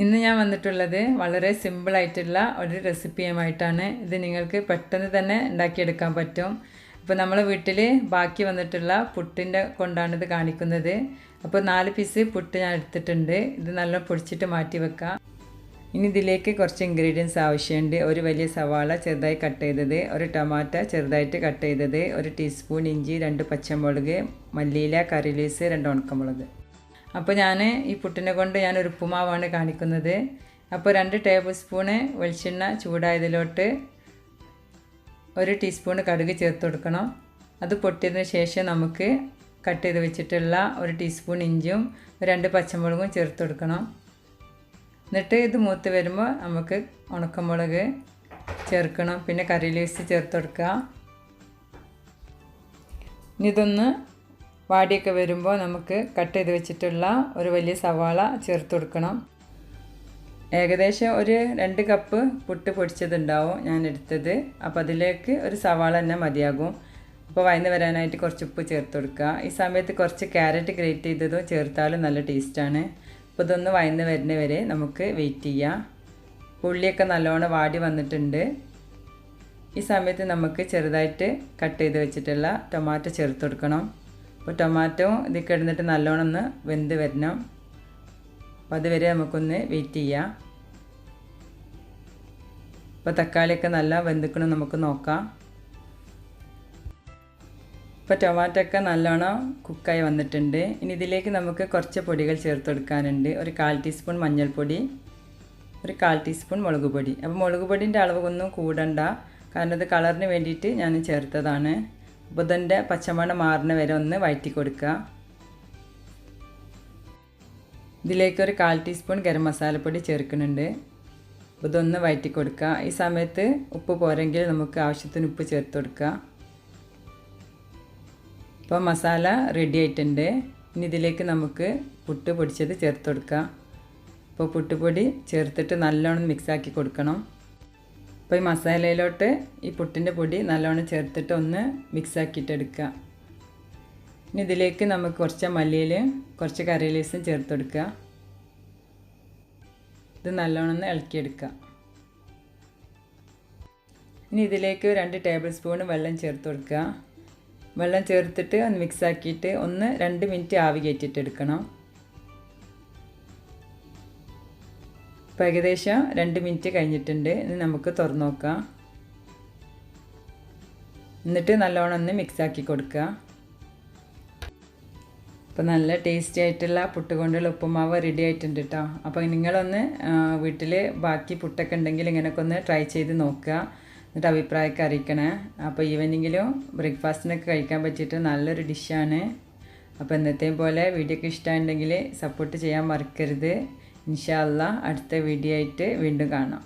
ഇന്ന് ഞാൻ വന്നിട്ടുള്ളത് വളരെ സിമ്പിൾ ആയിട്ടുള്ള ഒരു റെസിപ്പിയുമായിട്ടാണ്. ഇത് നിങ്ങൾക്ക് പെട്ടെന്ന് തന്നെ ഉണ്ടാക്കിയെടുക്കാൻ പറ്റും. അപ്പോൾ നമ്മൾ വീട്ടിൽ ബാക്കി വന്നിട്ടുള്ള പുട്ടിൻ്റെ കൊണ്ടാണ് ഇത് കാണിക്കുന്നത്. അപ്പോൾ 4 പീസ് പുട്ട് ഞാൻ എടുത്തിട്ടുണ്ട്. ഇത് നല്ല പൊടിച്ചിട്ട് മാറ്റി വെക്കാം. ഇനി ഇതിലേക്ക് കുറച്ച് ഇൻഗ്രീഡിയൻസ് ആവശ്യമുണ്ട്. ഒരു വലിയ സവാള ചെറുതായി കട്ട് ചെയ്തത്, ഒരു ടൊമാറ്റോ ചെറുതായിട്ട് കട്ട് ചെയ്തത്, 1 ടീസ്പൂൺ ഇഞ്ചി, 2 പച്ചമുളക്, മല്ലിയില, കറി ലീവ്സ്, 2 ഉണക്കമുളക്. അപ്പോൾ ഞാൻ ഈ പുട്ടിനെ കൊണ്ട് ഞാനൊരു ഉപ്പുമാവാണ് കാണിക്കുന്നത്. അപ്പോൾ 2 ടേബിൾ സ്പൂണ് വെളിച്ചെണ്ണ ചൂടായതിലോട്ട് 1 ടീസ്പൂൺ കടുക് ചേർത്ത് കൊടുക്കണം. അത് പൊട്ടിയതിന് ശേഷം നമുക്ക് കട്ട് ചെയ്ത് വെച്ചിട്ടുള്ള 1 ടീസ്പൂൺ ഇഞ്ചിയും 2 പച്ചമുളകും ചേർത്ത് കൊടുക്കണം. എന്നിട്ട് ഇത് മൂത്ത് വരുമ്പോൾ നമുക്ക് ഉണക്കമുളക് ചേർക്കണം. പിന്നെ കറി ലീവ്സ് ചേർത്ത് കൊടുക്കുക. ഇനി ഇതൊന്ന് വാടിയൊക്കെ വരുമ്പോൾ നമുക്ക് കട്ട് ചെയ്ത് വെച്ചിട്ടുള്ള ഒരു വലിയ സവാള ചേർത്ത് കൊടുക്കണം. ഏകദേശം ഒരു 2 കപ്പ് പുട്ട് പൊടിച്ചതുണ്ടാവും ഞാൻ എടുത്തത്. അപ്പോൾ അതിലേക്ക് ഒരു സവാള തന്നെ മതിയാകും. അപ്പോൾ വഴന്ന് വരാനായിട്ട് കുറച്ച് ഉപ്പ് ചേർത്ത് കൊടുക്കുക. ഈ സമയത്ത് കുറച്ച് ക്യാരറ്റ് ഗ്രേറ്റ് ചെയ്തതും ചേർത്താലും നല്ല ടേസ്റ്റാണ്. അപ്പോൾ ഇതൊന്ന് വഴന്ന് വരുന്ന വരെ നമുക്ക് വെയിറ്റ് ചെയ്യാം. ഉള്ളിയൊക്കെ നല്ലോണം വാടി വന്നിട്ടുണ്ട്. ഈ സമയത്ത് നമുക്ക് ചെറുതായിട്ട് കട്ട് ചെയ്ത് വെച്ചിട്ടുള്ള ടൊമാറ്റോ ചേർത്ത് കൊടുക്കണം. അപ്പോൾ ടൊമാറ്റോ ഇതിൽ കിടന്നിട്ട് നല്ലോണം ഒന്ന് വെന്ത് വരണം. അപ്പോൾ അതുവരെ നമുക്കൊന്ന് വെയിറ്റ് ചെയ്യാം. അപ്പോൾ തക്കാളിയൊക്കെ നല്ല വെന്തിക്കണം, നമുക്ക് നോക്കാം. ഇപ്പോൾ ടൊമാറ്റോ ഒക്കെ നല്ലോണം കുക്കായി വന്നിട്ടുണ്ട്. ഇനി ഇതിലേക്ക് നമുക്ക് കുറച്ച് പൊടികൾ ചേർത്ത് കൊടുക്കാനുണ്ട്. ഒരു 1/4 ടീസ്പൂൺ മഞ്ഞൾപ്പൊടി, ഒരു 1/4 ടീസ്പൂൺ മുളക് പൊടി. അപ്പോൾ മുളക് പൊടിൻ്റെ അളവൊന്നും കൂടണ്ട, കാരണം ഇത് കളറിന് വേണ്ടിയിട്ട് ഞാൻ ചേർത്തതാണ്. അപ്പോൾ ഇതിൻ്റെ പച്ചമണം മാറുന്ന വരെ ഒന്ന് വഴറ്റി കൊടുക്കുക. ഇതിലേക്ക് ഒരു 1/4 ടീസ്പൂൺ ഗരം മസാലപ്പൊടി ചേർക്കുന്നുണ്ട്. അപ്പോൾ ഇതൊന്ന് വഴറ്റി കൊടുക്കുക. ഈ സമയത്ത് ഉപ്പ് പോരെങ്കിൽ നമുക്ക് ആവശ്യത്തിന് ഉപ്പ് ചേർത്ത് കൊടുക്കുക. ഇപ്പോൾ മസാല റെഡി ആയിട്ടുണ്ട്. ഇനി ഇതിലേക്ക് നമുക്ക് പുട്ട് പൊടിച്ചത് ചേർത്ത് കൊടുക്കാം. അപ്പോൾ പുട്ടുപൊടി ചേർത്തിട്ട് നല്ലോണം മിക്സാക്കി കൊടുക്കണം. അപ്പോൾ ഈ മസാലയിലോട്ട് ഈ പുട്ടിൻ്റെ പൊടി നല്ലോണം ചേർത്തിട്ട് ഒന്ന് മിക്സാക്കിയിട്ട് എടുക്കുക. ഇനി ഇതിലേക്ക് നമുക്ക് കുറച്ച് മല്ലിയിലും കുറച്ച് കറി ലീവ്സും ചേർത്ത് കൊടുക്കുക. ഇത് നല്ലോണം ഒന്ന് ഇളക്കിയെടുക്കുക. ഇനി ഇതിലേക്ക് 2 ടേബിൾ സ്പൂൺ വെള്ളം ചേർത്ത് കൊടുക്കുക. വെള്ളം ചേർത്തിട്ട് ഒന്ന് മിക്സാക്കിയിട്ട് 2 മിനിറ്റ് ആവി കയറ്റിയിട്ടെടുക്കണം. ഇപ്പോൾ ഏകദേശം 2 മിനിറ്റ് കഴിഞ്ഞിട്ടുണ്ട്. ഇനി നമുക്ക് തുറന്ന് നോക്കാം. എന്നിട്ട് നല്ലോണം ഒന്ന് മിക്സാക്കി കൊടുക്കുക. അപ്പോൾ നല്ല ടേസ്റ്റി ആയിട്ടുള്ള പുട്ട് കൊണ്ടുള്ള ഉപ്പുമാവ് റെഡി ആയിട്ടുണ്ട് കേട്ടോ. അപ്പോൾ നിങ്ങളൊന്ന് വീട്ടിൽ ബാക്കി പുട്ടൊക്കെ ഉണ്ടെങ്കിൽ ഇങ്ങനെയൊക്കെ ഒന്ന് ട്രൈ ചെയ്ത് നോക്കുക. എന്നിട്ട് അഭിപ്രായമൊക്കെ അറിയിക്കണേ. അപ്പോൾ ഈവനിങ്ങിലും ബ്രേക്ക്ഫാസ്റ്റിനൊക്കെ കഴിക്കാൻ പറ്റിയിട്ട് നല്ലൊരു ഡിഷാണ്. അപ്പോൾ എന്നത്തെയും പോലെ വീഡിയോ ഒക്കെ ഇഷ്ടമുണ്ടെങ്കിൽ സപ്പോർട്ട് ചെയ്യാൻ മറക്കരുത്. ഇൻഷാ അല്ലാഹ് അടുത്ത വീഡിയോ ആയിട്ട് വീണ്ടും കാണാം.